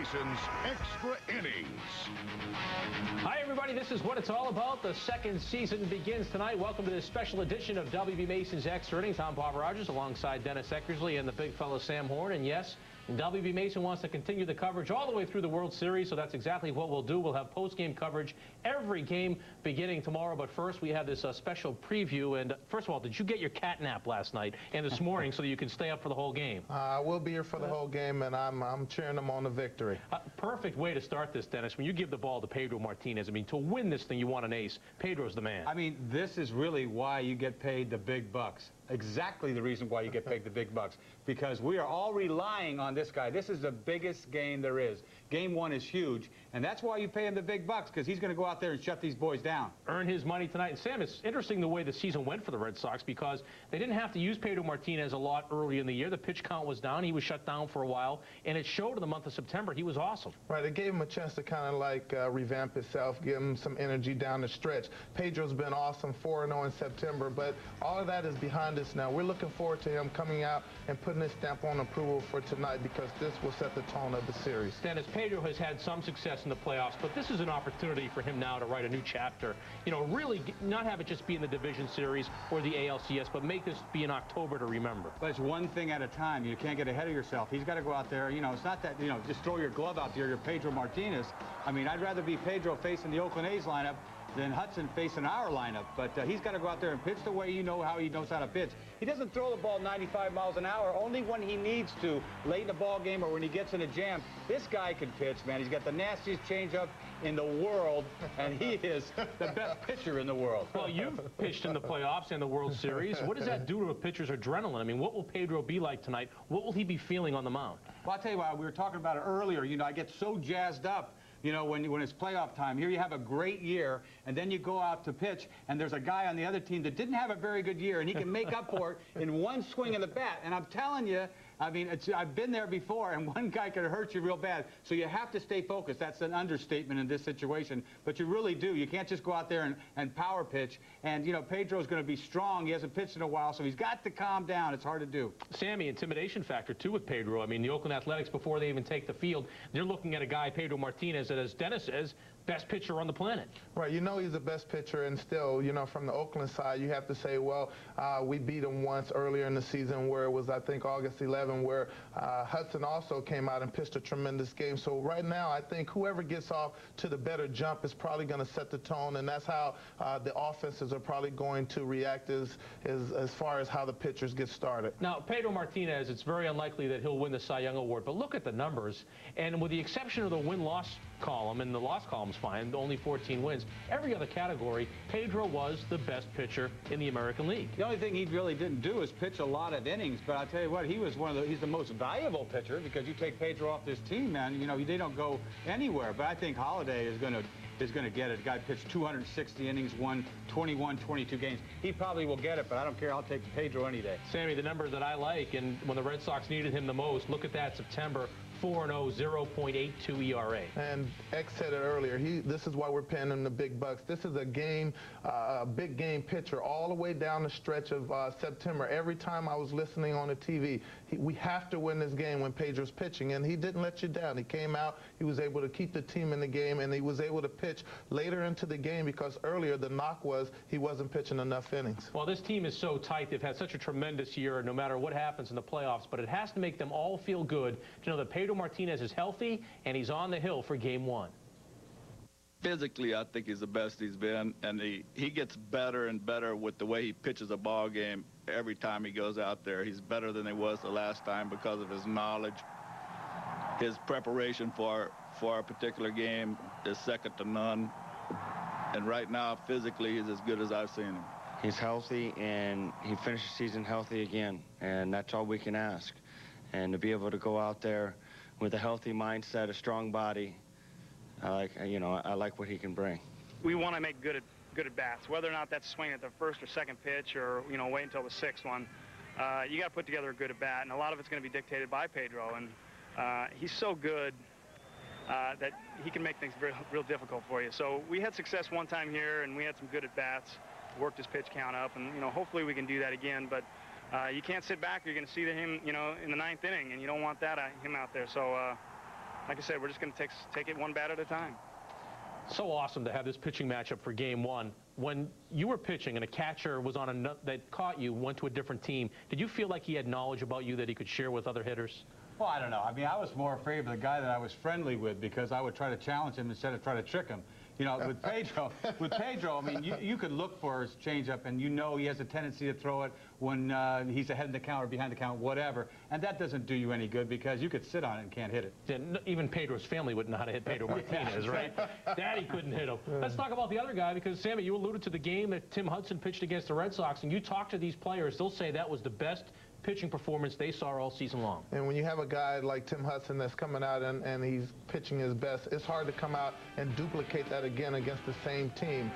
Mason's Extra Innings. Hi, everybody. This is what it's all about. The second season begins tonight. Welcome to this special edition of WB Mason's Extra Innings. I'm Bob Rogers alongside Dennis Eckersley and the big fella Sam Horn. And yes, WB Mason wants to continue the coverage all the way through the World Series, so that's exactly what we'll do. We'll have post-game coverage every game beginning tomorrow. But first, we have this special preview. And first of all, did you get your cat nap last night and this morning so that you can stay up for the whole game? I will be here for the whole game, and I'm cheering them on the victory. Perfect way to start this, Dennis. When you give the ball to Pedro Martinez, I mean, to win this thing, you want an ace. Pedro's the man. I mean, this is really why you get paid the big bucks. Exactly the reason why you get paid the big bucks. Because we are all relying on this guy. This is the biggest game there is. Game one is huge, and that's why you pay him the big bucks, because he's going to go out there and shut these boys down. Earn his money tonight. And Sam, it's interesting the way the season went for the Red Sox, because they didn't have to use Pedro Martinez a lot early in the year. The pitch count was down. He was shut down for a while, and it showed in the month of September. He was awesome. Right, it gave him a chance to kind of like revamp himself, give him some energy down the stretch. Pedro's been awesome, 4-0 in September, but all of that is behind us now. We're looking forward to him coming out and putting his stamp on approval for tonight, because this will set the tone of the series. Dennis, Pedro has had some success in the playoffs, but this is an opportunity for him now to write a new chapter. You know, really not have it just be in the division series or the ALCS, but make this be in October to remember. But it's one thing at a time. You can't get ahead of yourself. He's got to go out there. You know, it's not that, you know, just throw your glove out there. You're Pedro Martinez. I mean, I'd rather be Pedro facing the Oakland A's lineup than Hudson facing our lineup. But he's got to go out there and pitch the way you know how he knows how to pitch. He doesn't throw the ball 95 miles an hour, only when he needs to, late in the ball game or when he gets in a jam. This guy can pitch, man. He's got the nastiest changeup in the world, and he is the best pitcher in the world. Well, you've pitched in the playoffs and the World Series. What does that do to a pitcher's adrenaline? I mean, what will Pedro be like tonight? What will he be feeling on the mound? Well, I'll tell you what, we were talking about it earlier. You know, I get so jazzed up, you know, when it's playoff time. Here you have a great year, and then you go out to pitch, and there's a guy on the other team that didn't have a very good year, and he can make up for it in one swing of the bat. And I'm telling you, I mean, I've been there before, and one guy could hurt you real bad. So you have to stay focused. That's an understatement in this situation. But you really do. You can't just go out there and power pitch. And, you know, Pedro's going to be strong. He hasn't pitched in a while, so he's got to calm down. It's hard to do. Sammy, intimidation factor, too, with Pedro. I mean, the Oakland Athletics, before they even take the field, they're looking at a guy, Pedro Martinez, that, as Dennis says, best pitcher on the planet. Right, you know he's the best pitcher, and still, you know, from the Oakland side, you have to say, well, we beat him once earlier in the season where it was, I think, August 11, where Hudson also came out and pitched a tremendous game. So right now, I think whoever gets off to the better jump is probably going to set the tone, and that's how the offenses are probably going to react as far as how the pitchers get started. Now, Pedro Martinez, it's very unlikely that he'll win the Cy Young Award, but look at the numbers, and with the exception of the win-loss column, and the loss column's fine, only 14 wins. Every other category, Pedro was the best pitcher in the American League. The only thing he really didn't do is pitch a lot of innings, but I'll tell you what, he's the most valuable pitcher, because you take Pedro off this team, man, you know, they don't go anywhere. But I think Holiday is going to get it. The guy pitched 260 innings, won 21, 22 games. He probably will get it, but I don't care. I'll take Pedro any day. Sammy, the number that I like, and when the Red Sox needed him the most, look at that, September, 4-0, 0.82 ERA. And X said it earlier. This is why we're paying him the big bucks. This is a big game pitcher all the way down the stretch of September. Every time I was listening on the TV, we have to win this game when Pedro's pitching, and he didn't let you down. He came out, he was able to keep the team in the game, and he was able to pitch later into the game, because earlier the knock was he wasn't pitching enough innings. Well, this team is so tight. They've had such a tremendous year, no matter what happens in the playoffs, but it has to make them all feel good to know that Pedro Martinez is healthy and he's on the hill for game one. Physically, I think he's the best he's been, and he gets better and better with the way he pitches a ball game every time he goes out there. He's better than he was the last time because of his knowledge. His preparation for a particular game is second to none. And right now, physically, he's as good as I've seen him. He's healthy, and he finished the season healthy again, and that's all we can ask. And to be able to go out there with a healthy mindset, a strong body, I like what he can bring. We want to make good at bats, whether or not that's swinging at the first or second pitch, or wait until the sixth one. You got to put together a good at bat, and a lot of it's going to be dictated by Pedro. And he's so good that he can make things real difficult for you. So we had success one time here, and we had some good at bats, worked his pitch count up, and hopefully we can do that again. But you can't sit back. You're going to see him, in the ninth inning, and you don't want that him out there. So like I said, we're just going to take it one bat at a time. So awesome to have this pitching matchup for Game 1. When you were pitching and a catcher was on that caught you, went to a different team, did you feel like he had knowledge about you that he could share with other hitters? Well, I don't know. I mean, I was more afraid of the guy that I was friendly with because I would try to challenge him instead of try to trick him. You know, with Pedro, I mean, you could look for his changeup, and you know he has a tendency to throw it when he's ahead of the count or behind the count, whatever. And that doesn't do you any good because you could sit on it and can't hit it. Then even Pedro's family wouldn't know how to hit Pedro Martinez, right? Daddy couldn't hit him. Let's talk about the other guy because, Sammy, you alluded to the game that Tim Hudson pitched against the Red Sox, and you talk to these players, they'll say that was the best pitching performance they saw all season long. And when you have a guy like Tim Hudson that's coming out and he's pitching his best, it's hard to come out and duplicate that again against the same team.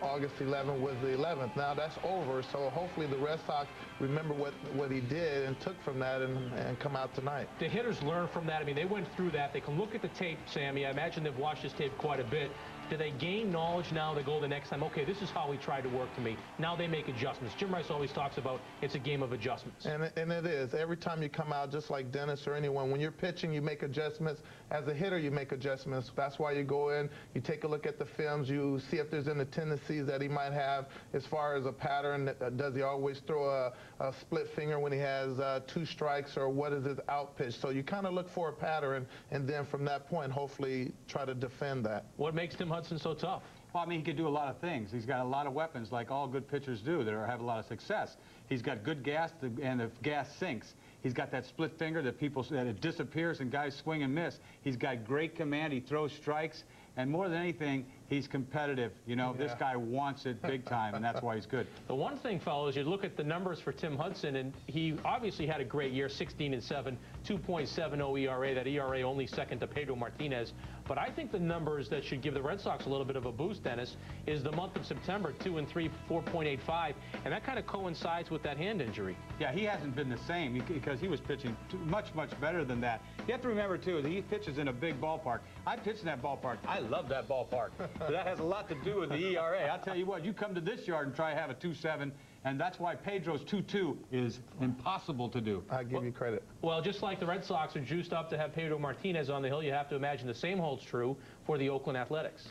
August 11th was the 11th. Now that's over, so hopefully the Red Sox remember what he did and took from that and come out tonight. The hitters learn from that. I mean, they went through that. They can look at the tape, Sammy. I imagine they've watched this tape quite a bit. Do they gain knowledge now? They go the next time, okay, this is how he tried to work to me. Now they make adjustments. Jim Rice always talks about it's a game of adjustments. And it is. Every time you come out, just like Dennis or anyone, when you're pitching, you make adjustments. As a hitter, you make adjustments. That's why you go in, you take a look at the films, you see if there's any tendencies that he might have as far as a pattern. Does he always throw a split finger when he has 2 strikes, or what is his out pitch? So you kind of look for a pattern, and then from that point, hopefully try to defend that. What makes Tim Hudson so tough? Well, I mean, he can do a lot of things. He's got a lot of weapons, like all good pitchers do, that have a lot of success. He's got good gas, and the gas sinks. He's got that split finger that it disappears and guys swing and miss. He's got great command. He throws strikes. And more than anything, he's competitive. You know, This guy wants it big time, and that's why he's good. The one thing, fellas, you look at the numbers for Tim Hudson, and he obviously had a great year, 16-7, 2.70 ERA. That ERA only second to Pedro Martinez. But I think the numbers that should give the Red Sox a little bit of a boost, Dennis, is the month of September, 2-3, 4.85, and that kind of coincides with that hand injury. Yeah, he hasn't been the same because he was pitching much better than that. You have to remember, too, that he pitches in a big ballpark. I pitched in that ballpark. I love that ballpark. So that has a lot to do with the ERA. I'll tell you what, you come to this yard and try to have a 2.7, and that's why Pedro's 2.2 is impossible to do. I give you credit. Well, just like the Red Sox are juiced up to have Pedro Martinez on the hill, you have to imagine the same holds true for the Oakland Athletics.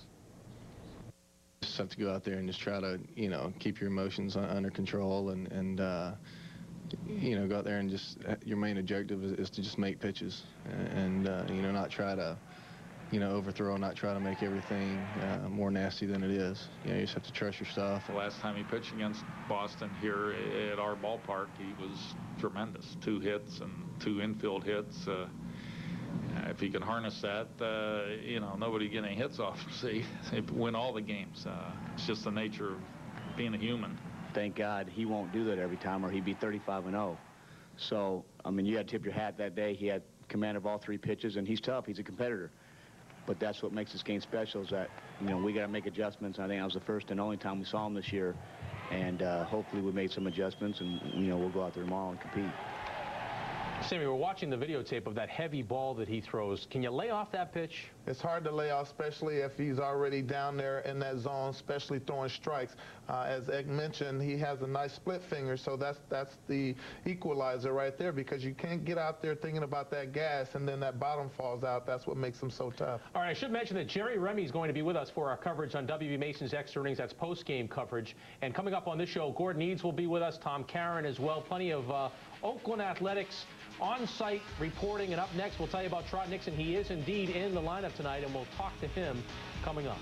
Just have to go out there and just try to, keep your emotions under control and go out there and just, your main objective is to just make pitches and not try to, overthrow, not try to make everything more nasty than it is. You just have to trust your stuff. The last time he pitched against Boston here at our ballpark, he was tremendous. 2 hits and 2 infield hits. If he can harness that, nobody get any hits off. See, win all the games. It's just the nature of being a human. Thank God he won't do that every time, or he'd be 35-0. So, I mean, you got to tip your hat that day. He had command of all 3 pitches, and he's tough. He's a competitor. But that's what makes this game special, is that, we got to make adjustments. I think that was the first and only time we saw him this year. And hopefully we made some adjustments, and, we'll go out there tomorrow and compete. Sammy, we're watching the videotape of that heavy ball that he throws. Can you lay off that pitch? It's hard to lay off, especially if he's already down there in that zone, especially throwing strikes. As Egg mentioned, he has a nice split finger, so that's the equalizer right there, because you can't get out there thinking about that gas and then that bottom falls out. That's what makes him so tough. All right, I should mention that Jerry Remy is going to be with us for our coverage on WB Mason's Extra Innings. That's post-game coverage. And coming up on this show, Gordon Eads will be with us, Tom Caron as well. Plenty of Oakland Athletics on-site reporting, and up next we'll tell you about Trot Nixon. He is indeed in the lineup tonight, and we'll talk to him coming up.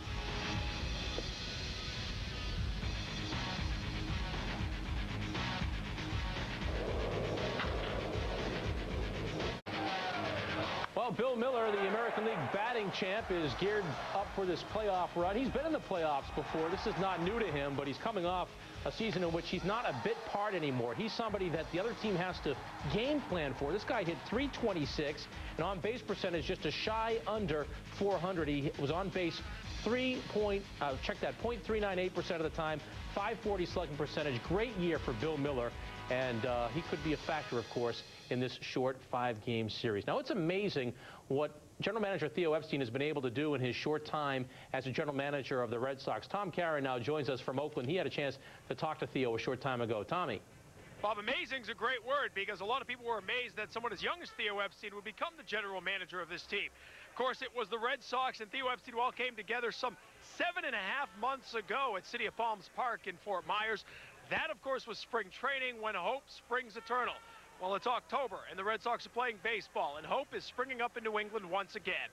Well, Bill Miller, the American League batting champ, is geared up for this playoff run. He's been in the playoffs before. This is not new to him, but he's coming off a season in which he's not a bit part anymore. He's somebody that the other team has to game plan for. This guy hit .326, and on-base percentage just a shy under 400. He was on base .398% of the time, .540 slugging percentage. Great year for Bill Miller, and he could be a factor, of course, in this short 5-game series. Now, it's amazing what General Manager Theo Epstein has been able to do in his short time as a general manager of the Red Sox. Tom Caron now joins us from Oakland. He had a chance to talk to Theo a short time ago. Tommy. Bob, amazing's a great word, because a lot of people were amazed that someone as young as Theo Epstein would become the general manager of this team. course, it was the Red Sox and Theo Epstein who all came together some 7.5 months ago at City of Palms Park in Fort Myers. That, of course, was spring training when hope springs eternal. Well, it's October, and the Red Sox are playing baseball, and hope is springing up in New England once again.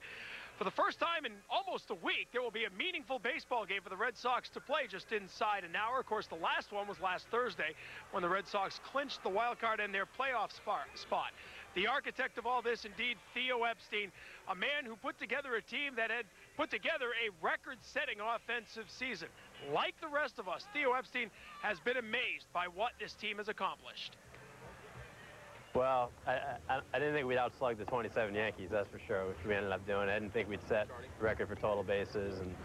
For the first time in almost a week, there will be a meaningful baseball game for the Red Sox to play just inside an hour. Of course, the last one was last Thursday when the Red Sox clinched the wild card and their playoff spot. The architect of all this, indeed, Theo Epstein, a man who put together a team that had put together a record-setting offensive season. Like the rest of us, Theo Epstein has been amazed by what this team has accomplished. Well, I didn't think we'd outslug the 27 Yankees, that's for sure, which we ended up doing. I didn't think we'd set the record for total bases, and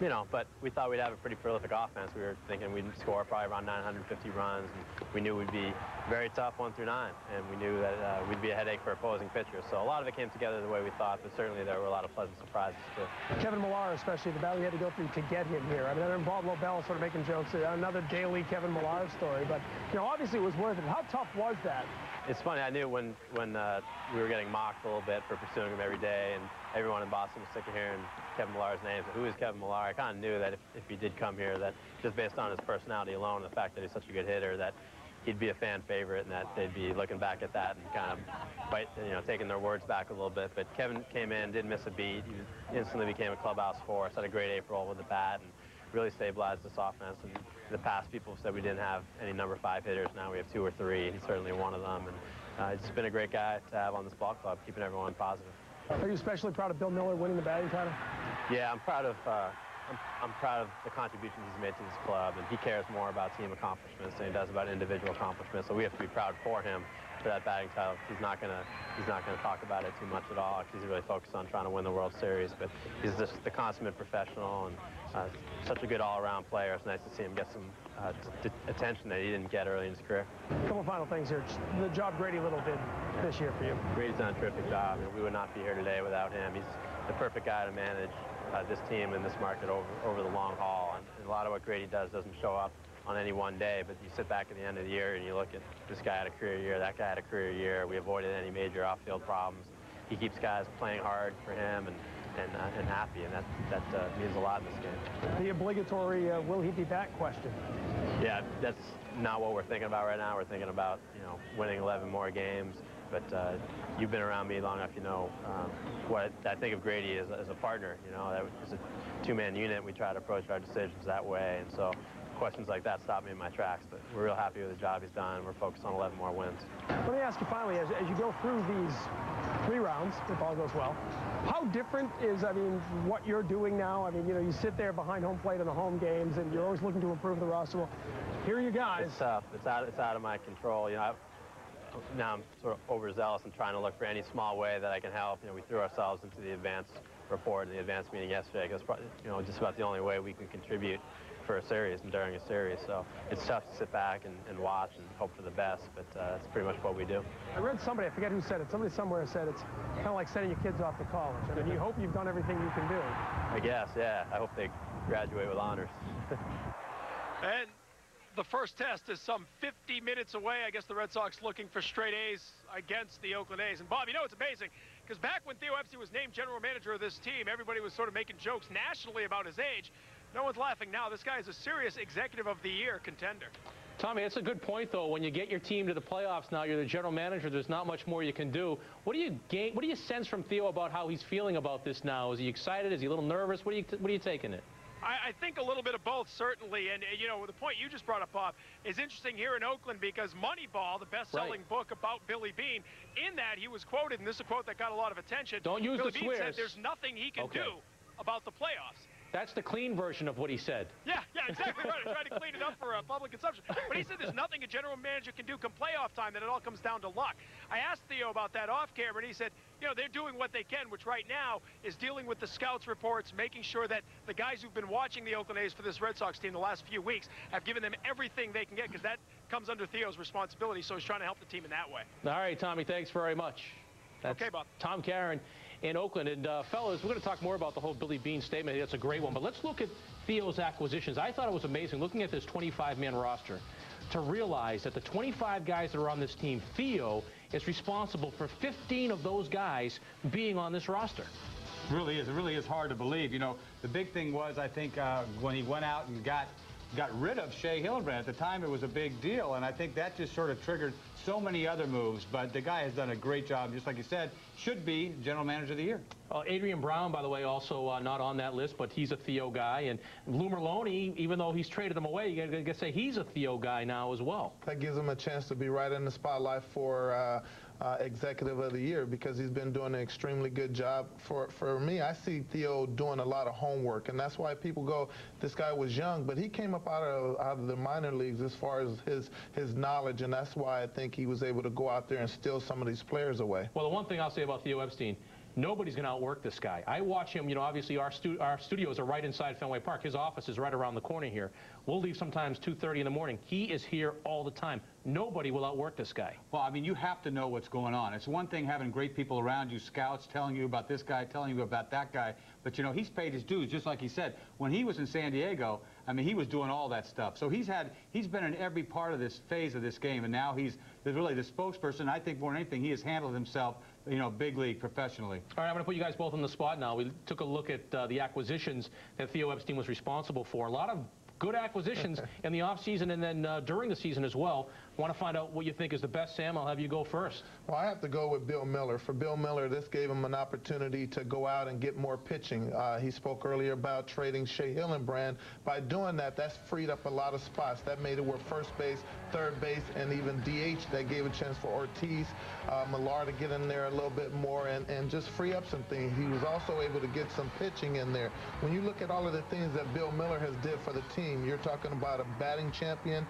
you know, but we thought we'd have a pretty prolific offense. We were thinking we'd score probably around 950 runs, and we knew we'd be very tough 1 through 9, and we knew that we'd be a headache for opposing pitchers. So a lot of it came together the way we thought, but certainly there were a lot of pleasant surprises too. Kevin Millar, especially the battle you had to go through to get him here. I mean, I remember Bob Lobel sort of making jokes, another daily Kevin Millar story, but you know, obviously it was worth it. How tough was that? It's funny, I knew when we were getting mocked a little bit for pursuing him every day, and everyone in Boston was sick of hearing Kevin Millar's name. So who is Kevin Millar? I kind of knew that if he did come here, that just based on his personality alone, the fact that he's such a good hitter, that he'd be a fan favorite, and that they'd be looking back at that and kind of taking their words back a little bit. But Kevin came in, didn't miss a beat. He instantly became a clubhouse force, had a great April with the bat, and really stabilized this offense. And in the past, people said we didn't have any number 5 hitters. Now we have 2 or 3, and he's certainly one of them. And it's been a great guy to have on this ball club, keeping everyone positive. Are you especially proud of Bill Miller winning the batting title? Yeah, I'm proud of the contributions he's made to this club, and he cares more about team accomplishments than he does about individual accomplishments. So we have to be proud for him for that batting title. He's not gonna talk about it too much at all, because he's really focused on trying to win the World Series. But he's just the consummate professional and such a good all-around player. It's nice to see him get some attention that he didn't get early in his career. A couple final things here. Just the job Grady Little did this year for you. Grady's done a terrific job. I mean, we would not be here today without him. He's the perfect guy to manage this team and this market over the long haul. And a lot of what Grady does doesn't show up on any one day, but you sit back at the end of the year and you look at this guy had a career year, that guy had a career year. We avoided any major off-field problems. He keeps guys playing hard for him and happy, and that means a lot in this game. The obligatory will he be back question. Yeah, that's not what we're thinking about right now. We're thinking about, you know, winning 11 more games. But you've been around me long enough, you know what I think of Grady as a partner. You know, that was a 2-man unit. We try to approach our decisions that way, and so questions like that stop me in my tracks. But we're real happy with the job he's done. We're focused on 11 more wins. Let me ask you finally, as you go through these 3 rounds, if all goes well, how different is, I mean, what you're doing now? I mean, you know, you sit there behind home plate in the home games, and you're always looking to improve the roster. Well, here are you guys. It's tough. It's out of my control. You know, now I'm sort of overzealous and trying to look for any small way that I can help. You know, we threw ourselves into the advanced report and the advanced meeting yesterday. That's probably, you know, just about the only way we can contribute for a series and during a series. So it's tough to sit back and watch and hope for the best, but that's pretty much what we do. I read somebody, I forget who said it, somebody somewhere said it's kind of like sending your kids off to college. I mean, you hope you've done everything you can do. I guess, yeah. I hope they graduate with honors. And the first test is some 50 minutes away. I guess the Red Sox looking for straight A's against the Oakland A's. And Bob, you know, it's amazing, because back when Theo Epstein was named general manager of this team, everybody was sort of making jokes nationally about his age. No one's laughing now. This guy is a serious executive of the year contender. Tommy, that's a good point, though. When you get your team to the playoffs now, you're the general manager, there's not much more you can do. What do you sense from Theo about how he's feeling about this now? Is he excited? Is he a little nervous? What are you taking it? I think a little bit of both, certainly. And, you know, the point you just brought up, Bob, is interesting here in Oakland, because Moneyball, the best-selling book about Billy Beane, in that he was quoted, and this is a quote that got a lot of attention. Don't use Billy the Beane swears. said there's nothing he can do about the playoffs. That's the clean version of what he said. Yeah, exactly right. I tried to clean it up for public consumption. But he said there's nothing a general manager can do come playoff time, that it all comes down to luck. I asked Theo about that off camera, and he said, you know, they're doing what they can, which right now is dealing with the scouts reports, making sure that the guys who've been watching the Oakland A's for this Red Sox team the last few weeks have given them everything they can get, because that comes under Theo's responsibility, so he's trying to help the team in that way. All right, Tommy, thanks very much. That's okay, Bob. Tom Caron in Oakland. And, fellas, we're going to talk more about the whole Billy Beane statement. That's a great one. But let's look at Theo's acquisitions. I thought it was amazing looking at this 25-man roster to realize that the 25 guys that are on this team, Theo is responsible for 15 of those guys being on this roster. It really is hard to believe. You know, the big thing was, I think, when he went out and got rid of Shea Hillenbrand. At the time, it was a big deal, and I think that just sort of triggered so many other moves. But the guy has done a great job, just like you said, should be General Manager of the Year. Adrian Brown, by the way, also not on that list, but he's a Theo guy. And Lou Merlone, even though he's traded him away, you got to say he's a Theo guy now as well. That gives him a chance to be right in the spotlight for Executive of the Year, because he's been doing an extremely good job. For me, I see Theo doing a lot of homework, and that's why people go, this guy was young, but he came up out of the minor leagues as far as his knowledge, and that's why I think he was able to go out there and steal some of these players away. Well, the one thing I'll say about Theo Epstein, nobody's going to outwork this guy. I watch him, you know, obviously our studios are right inside Fenway Park. His office is right around the corner here. We'll leave sometimes 2:30 in the morning. He is here all the time. Nobody will outwork this guy. Well, I mean, you have to know what's going on. It's one thing having great people around you, scouts telling you about this guy, telling you about that guy, but, you know, he's paid his dues, just like he said. When he was in San Diego, I mean, he was doing all that stuff. So he's been in every part of this phase of this game, and now he's really the spokesperson. I think more than anything, he has handled himself, you know, big league professionally. All right, I'm going to put you guys both on the spot now. We took a look at the acquisitions that Theo Epstein was responsible for. A lot of good acquisitions in the offseason and then during the season as well. Want to find out what you think is the best, Sam? I'll have you go first. Well, I have to go with Bill Miller. For Bill Miller, this gave him an opportunity to go out and get more pitching. He spoke earlier about trading Shea Hillenbrand. By doing that, that's freed up a lot of spots. That made it where first base, third base, and even DH, that gave a chance for Ortiz, Millar to get in there a little bit more and just free up some things. He was also able to get some pitching in there. When you look at all of the things that Bill Miller has did for the team, you're talking about a batting champion.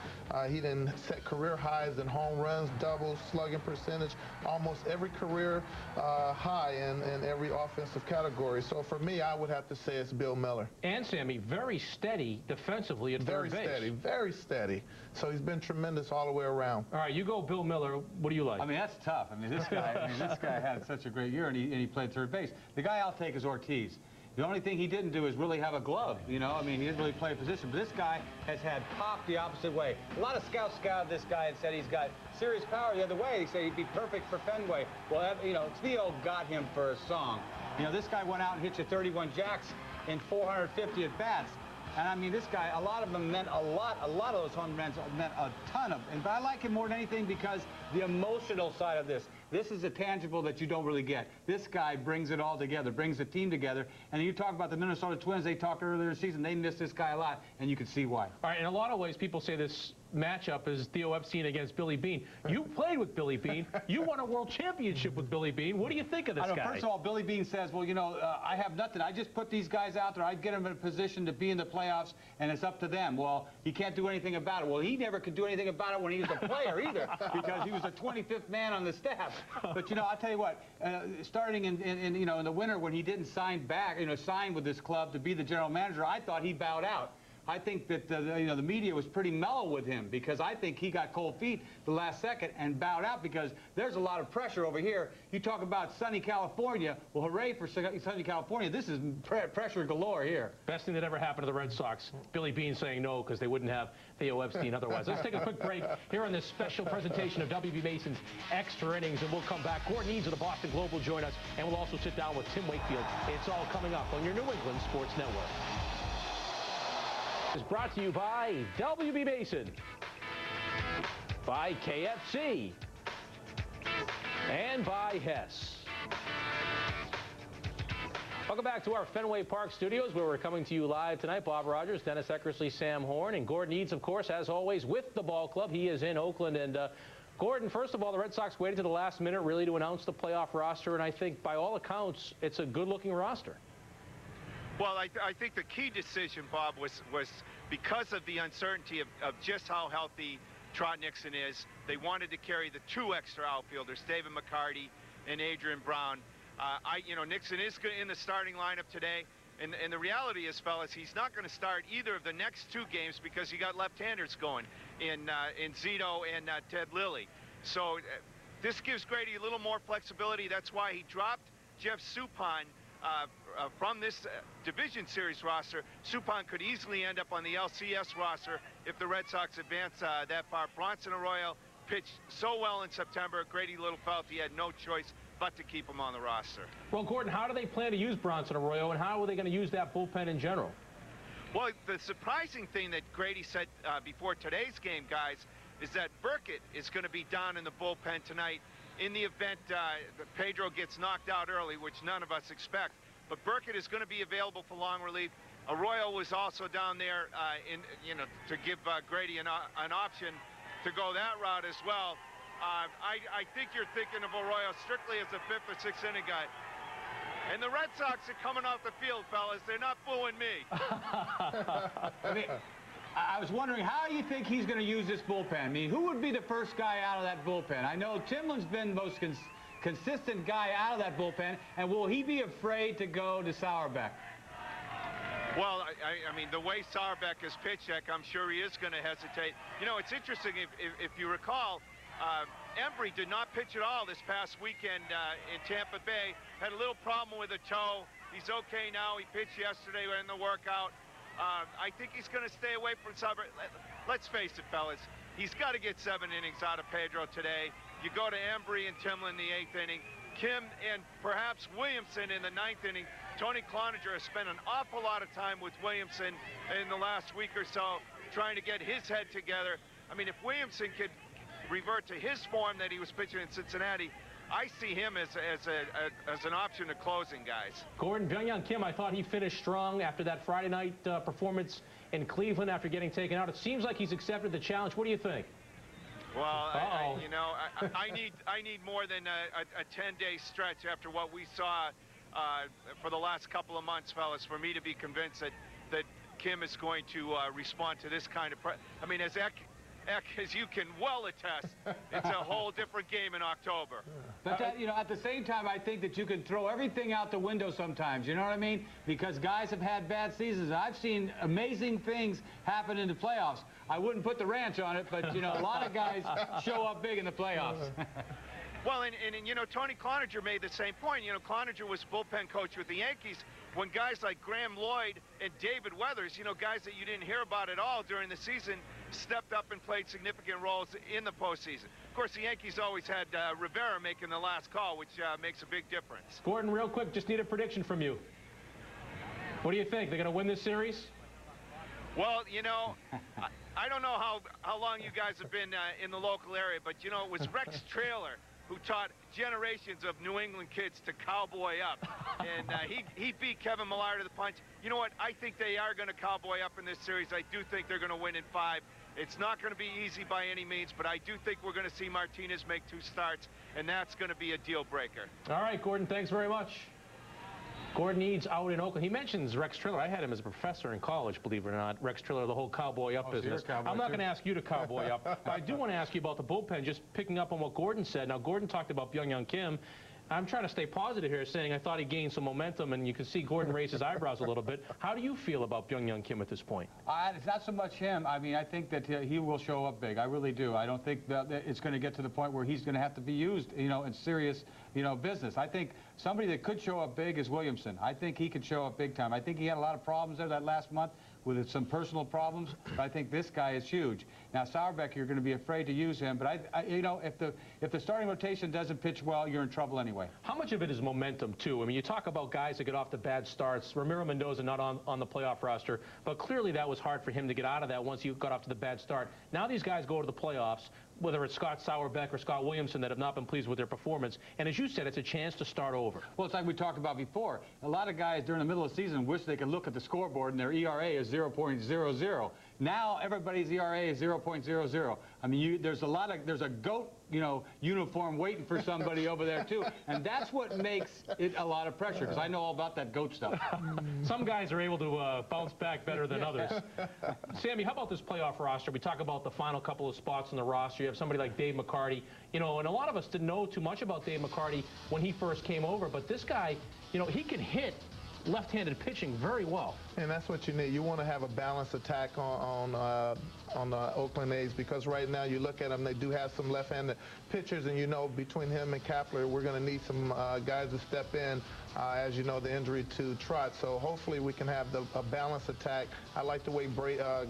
He didn't set career highs in home runs, doubles, slugging percentage, almost every career high in every offensive category. So for me, I would have to say it's Bill Miller. And Sammy, very steady defensively at third base. Very steady. So he's been tremendous all the way around. All right, you go Bill Miller. What do you like? I mean, that's tough. I mean, this guy had such a great year, and he played third base. The guy I'll take is Ortiz. The only thing he didn't do is really have a glove, you know. I mean, he didn't really play a position. But this guy has had pop the opposite way. A lot of scouts scouted this guy and said he's got serious power the other way. They say he'd be perfect for Fenway. Well, you know, Theo got him for a song. You know, this guy went out and hit you 31 jacks in 450 at-bats. And I mean, this guy, a lot of them meant a lot. A lot of those home runs meant a ton of. But I like him more than anything because the emotional side of this. This is a tangible that you don't really get. This guy brings it all together, brings the team together. And you talk about the Minnesota Twins, they talked earlier this season, they missed this guy a lot, and you can see why. All right, in a lot of ways, people say this matchup is Theo Epstein against Billy Beane. You played with Billy Beane. You won a world championship with Billy Beane. What do you think of this guy? First of all, Billy Beane says, well, you know, I have nothing. I just put these guys out there. I get them in a position to be in the playoffs, and it's up to them. Well, he can't do anything about it. Well, he never could do anything about it when he was a player either, because he was the 25th man on the staff. But, you know, I'll tell you what, starting in you know, in the winter when he didn't sign back, you know, sign with this club to be the general manager, I thought he bowed out. I think that you know, the media was pretty mellow with him because I think he got cold feet the last second and bowed out because there's a lot of pressure over here. You talk about sunny California. Well, hooray for sunny California. This is pressure galore here. Best thing that ever happened to the Red Sox. Billy Beane saying no because they wouldn't have Theo Epstein otherwise. Let's take a quick break here on this special presentation of W.B. Mason's Extra Innings, and we'll come back. Gordon Eads of the Boston Globe will join us, and we'll also sit down with Tim Wakefield. It's all coming up on your New England Sports Network. Is brought to you by W.B. Mason, by KFC, and by Hess. Welcome back to our Fenway Park studios, where we're coming to you live tonight. Bob Rogers, Dennis Eckersley, Sam Horn, and Gordon Eads, of course, as always, with the ball club. He is in Oakland. And Gordon, first of all, the Red Sox waited to the last minute really to announce the playoff roster, and I think by all accounts, it's a good-looking roster. Well, I think the key decision, Bob, was because of the uncertainty of just how healthy Trot Nixon is. They wanted to carry the two extra outfielders, David McCarty and Adrian Brown. You know, Nixon is in the starting lineup today, and the reality is, fellas, he's not going to start either of the next two games because you got left-handers going in Zito and Ted Lilly. So this gives Grady a little more flexibility. That's why he dropped Jeff Suppan from this division series roster. Suppan could easily end up on the LCS roster if the Red Sox advance that far. Bronson Arroyo pitched so well in September. Grady Little felt he had no choice but to keep him on the roster. Well, Gordon, how do they plan to use Bronson Arroyo, and how are they going to use that bullpen in general? Well, the surprising thing that Grady said before today's game, guys, is that Burkett is going to be down in the bullpen tonight in the event that Pedro gets knocked out early, which none of us expect. But Burkett is going to be available for long relief. Arroyo was also down there to give Grady an option to go that route as well. I think you're thinking of Arroyo strictly as a 5th or 6th inning guy. And the Red Sox are coming off the field, fellas. They're not fooling me. I mean, I was wondering how you think he's going to use this bullpen. I mean, who would be the first guy out of that bullpen? I know Timlin's been the most consistent guy out of that bullpen, and will he be afraid to go to Sauerbeck? Well, I mean, the way Sauerbeck has pitched, I'm sure he is going to hesitate. You know, it's interesting, if you recall, Embry did not pitch at all this past weekend in Tampa Bay. Had a little problem with a toe. He's okay now. He pitched yesterday in the workout. I think he's going to stay away from Sauerbeck. Let's face it, fellas. He's got to get 7 innings out of Pedro today. You go to Embry and Timlin in the 8th inning. Kim and perhaps Williamson in the 9th inning. Tony Cloninger has spent an awful lot of time with Williamson in the last week or so trying to get his head together. I mean, if Williamson could revert to his form that he was pitching in Cincinnati, I see him as an option to closing, guys. Gordon, Byung-Hyun Kim, I thought he finished strong after that Friday night performance in Cleveland after getting taken out. It seems like he's accepted the challenge. What do you think? Well, I need more than a 10-day stretch after what we saw for the last couple of months, fellas, for me to be convinced that Kim is going to respond to this kind of I mean, as you can well attest, it's a whole different game in October. But at the same time, I think that you can throw everything out the window sometimes. You know what I mean? Because guys have had bad seasons. I've seen amazing things happen in the playoffs. I wouldn't put the ranch on it, but a lot of guys show up big in the playoffs. Well, and Tony Cloninger made the same point. Cloninger was bullpen coach with the Yankees when guys like Graham Lloyd and David Weathers, guys that you didn't hear about at all during the season, stepped up and played significant roles in the postseason. Of course, the Yankees always had Rivera making the last call, which makes a big difference. Gordon, real quick, just need a prediction from you. What do you think? They're going to win this series? Well, I don't know how long you guys have been in the local area, but, it was Rex Traylor who taught generations of New England kids to cowboy up. And he beat Kevin Millar to the punch. You know what? I think they are going to cowboy up in this series. I do think they're going to win in 5. It's not going to be easy by any means, but I do think we're going to see Martinez make 2 starts, and that's going to be a deal breaker. All right, Gordon, thanks very much. Gordon Eads out in Oakland. He mentions Rex Triller. I had him as a professor in college, believe it or not. Rex Triller, the whole cowboy up business. I'm not going to ask you to cowboy up. But I do want to ask you about the bullpen, just picking up on what Gordon said. Now, Gordon talked about Byung-Hyun Kim. I'm trying to stay positive here, saying I thought he gained some momentum, and you can see Gordon raise his eyebrows a little bit. How do you feel about Byung-Hyun Kim at this point? It's not so much him. I mean, I think that he will show up big. I really do. I don't think that it's going to get to the point where he's going to have to be used, in serious, business. I think somebody that could show up big is Williamson. I think he could show up big time. I think he had a lot of problems there that last month with some personal problems, but I think this guy is huge. Now, Sauerbeck, you're going to be afraid to use him, but if the starting rotation doesn't pitch well, you're in trouble anyway. How much of it is momentum, too? I mean, you talk about guys that get off to bad starts. Ramiro Mendoza not on the playoff roster, but clearly that was hard for him to get out of that once he got off to the bad start. Now these guys go to the playoffs, whether it's Scott Sauerbeck or Scott Williamson, that have not been pleased with their performance. And as you said, it's a chance to start over. Well, it's like we talked about before. A lot of guys during the middle of the season wish they could look at the scoreboard and their ERA is 0.00. Now everybody's ERA is 0.00. I mean, there's a GOAT, uniform waiting for somebody over there too, and that's what makes it a lot of pressure. Because I know all about that GOAT stuff. Some guys are able to bounce back better than others. Sammy, how about this playoff roster? We talk about the final couple of spots on the roster. You have somebody like Dave McCarty, and a lot of us didn't know too much about Dave McCarty when he first came over, but this guy, he can hit left-handed pitching very well. And that's what you need. You want to have a balanced attack on the Oakland A's, because right now you look at them, they do have some left-handed pitchers, and you know between him and Kapler, we're going to need some guys to step in, as you know, the injury to Trot. So hopefully we can have a balanced attack. I like the way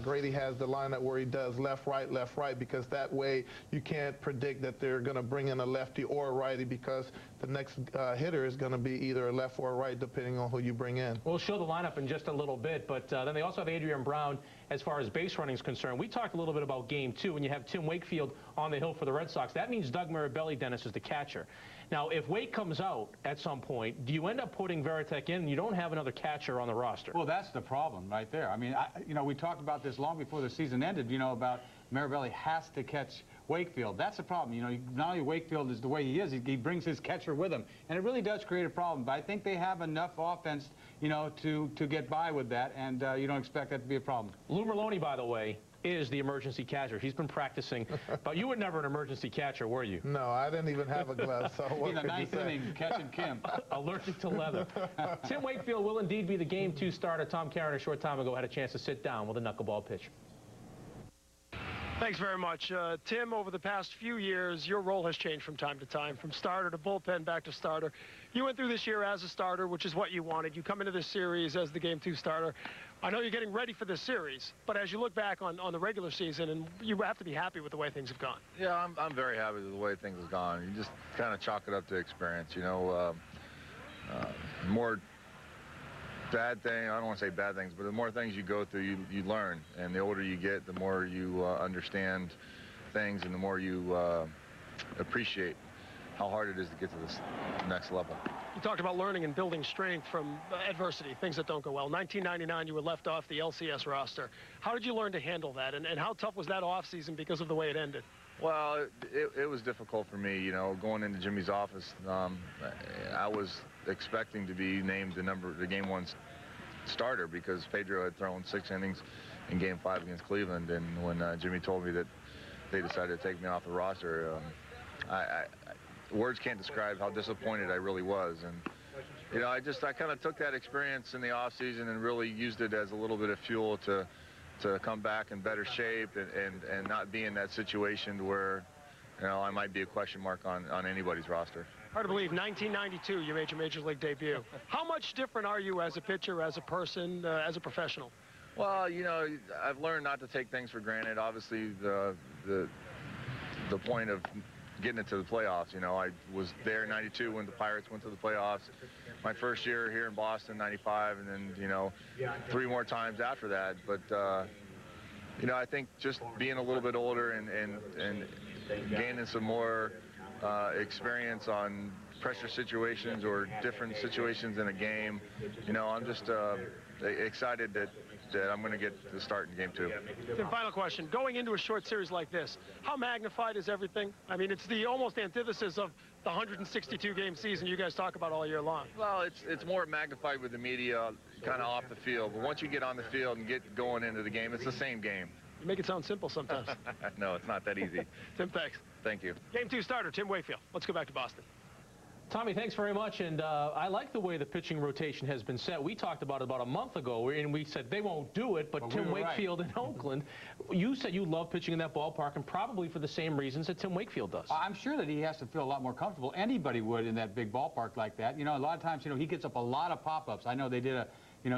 Grady has the lineup where he does left, right, because that way you can't predict that they're going to bring in a lefty or a righty, because the next hitter is going to be either a left or a right, depending on who you bring in. We'll show the lineup in just a little bit, but then they also have Adrian Brown as far as base running is concerned. We talked a little bit about Game 2, and you have Tim Wakefield on the hill for the Red Sox. That means Doug Mirabelli, Dennis, is the catcher. Now, if Wake comes out at some point, do you end up putting Veritek in and you don't have another catcher on the roster? Well, that's the problem right there. I mean, you know, we talked about this long before the season ended, you know, about Mirabelli has to catch Wakefield. That's the problem. You know, not only Wakefield is the way he is, he brings his catcher with him. And it really does create a problem. But I think they have enough offense, you know, to get by with that, and you don't expect that to be a problem. Lou Merlone, by the way, is the emergency catcher. He's been practicing. But you were never an emergency catcher, were you? No, I didn't even have a glove. So what in the ninth inning, catching Kim. Allergic to leather. Tim Wakefield will indeed be the Game 2 starter. Tom Caron a short time ago had a chance to sit down with a knuckleball pitch. Thanks very much. Tim, over the past few years, your role has changed from time to time, from starter to bullpen, back to starter. You went through this year as a starter, which is what you wanted. You come into this series as the Game 2 starter. I know you're getting ready for this series, but as you look back on the regular season, and you have to be happy with the way things have gone. Yeah, I'm very happy with the way things have gone. You just kind of chalk it up to experience, you know. More bad thing, I don't want to say bad things, but the more things you go through, you learn. And the older you get, the more you understand things, and the more you appreciate how hard it is to get to this next level. You talked about learning and building strength from adversity, things that don't go well. 1999, you were left off the LCS roster. How did you learn to handle that, and how tough was that offseason because of the way it ended? Well, it was difficult for me, you know, going into Jimmy's office. I was expecting to be named the Game 1 starter because Pedro had thrown 6 innings in Game 5 against Cleveland, and when Jimmy told me that they decided to take me off the roster, words can't describe how disappointed I really was. And you know, I kind of took that experience in the off season and really used it as a little bit of fuel to come back in better shape and not be in that situation where, you know, I might be a question mark on anybody's roster. Hard to believe, 1992, you made your Major League debut. How much different are you as a pitcher, as a person, as a professional? Well, you know, I've learned not to take things for granted. Obviously, the point of getting into the playoffs, you know, I was there in 92 when the Pirates went to the playoffs. My first year here in Boston, 95, and then, you know, 3 more times after that. But, you know, I think just being a little bit older and gaining some more experience on pressure situations or different situations in a game, you know, I'm just excited that I'm going to get the start in Game 2. Tim, final question. Going into a short series like this, how magnified is everything? I mean, it's the almost antithesis of the 162-game season you guys talk about all year long. Well, it's more magnified with the media kind of off the field. But once you get on the field and get going into the game, it's the same game. You make it sound simple sometimes. No, it's not that easy. Tim, thanks. Thank you. Game 2 starter, Tim Wakefield. Let's go back to Boston. Tommy, thanks very much, and I like the way the pitching rotation has been set. We talked about it about a month ago, and we said they won't do it, but Tim Wakefield in Oakland, you said you love pitching in that ballpark, and probably for the same reasons that Tim Wakefield does. I'm sure that he has to feel a lot more comfortable. Anybody would in that big ballpark like that. You know, a lot of times, you know, he gets up a lot of pop-ups. I know they did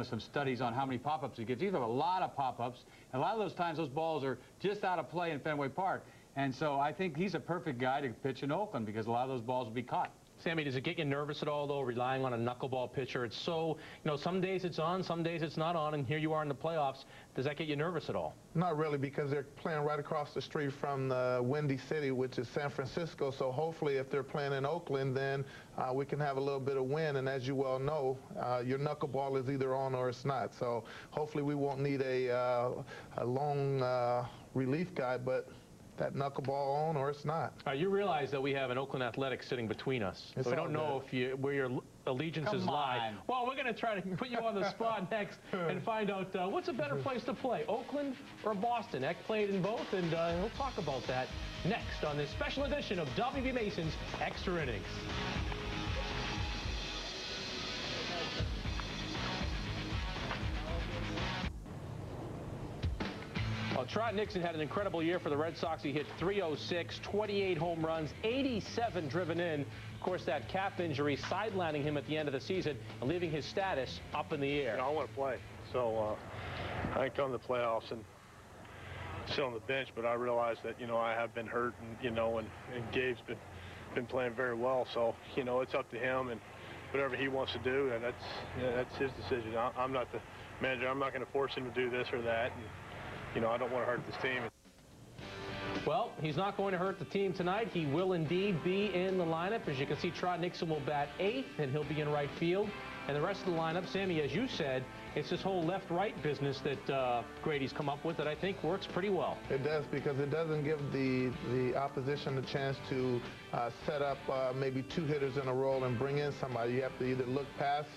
some studies on how many pop-ups he gets. He gets up a lot of pop-ups, and a lot of those times those balls are just out of play in Fenway Park. And so I think he's a perfect guy to pitch in Oakland because a lot of those balls will be caught. Sammy, does it get you nervous at all, though, relying on a knuckleball pitcher? It's so, you know, some days it's on, some days it's not on, and here you are in the playoffs. Does that get you nervous at all? Not really, because they're playing right across the street from the Windy City, which is San Francisco. So hopefully if they're playing in Oakland, then we can have a little bit of win. And as you well know, your knuckleball is either on or it's not. So hopefully we won't need a long relief guy, but that knuckleball on or it's not. You realize that we have an Oakland Athletics sitting between us. So we don't know where your allegiances lie. Well, we're going to try to put you on the spot next and find out what's a better place to play, Oakland or Boston. Eck played in both, and we'll talk about that next on this special edition of WB Mason's Extra Innings. Well, Trot Nixon had an incredible year for the Red Sox. He hit .306, 28 home runs, 87 driven in. Of course, that calf injury sidelining him at the end of the season and leaving his status up in the air. I want to play, so I come to the playoffs and sit on the bench, but I realize that, I have been hurt, and, and Gabe's been playing very well, so, it's up to him and whatever he wants to do, and that's his decision. I'm not the manager. I'm not going to force him to do this or that, and, I don't want to hurt this team. Well, he's not going to hurt the team tonight. He will indeed be in the lineup. As you can see, Trot Nixon will bat 8th, and he'll be in right field. And the rest of the lineup, Sammy, as you said, it's this whole left-right business that Grady's come up with that I think works pretty well. It does, because it doesn't give the opposition the chance to set up maybe 2 hitters in a row and bring in somebody. You have to either look past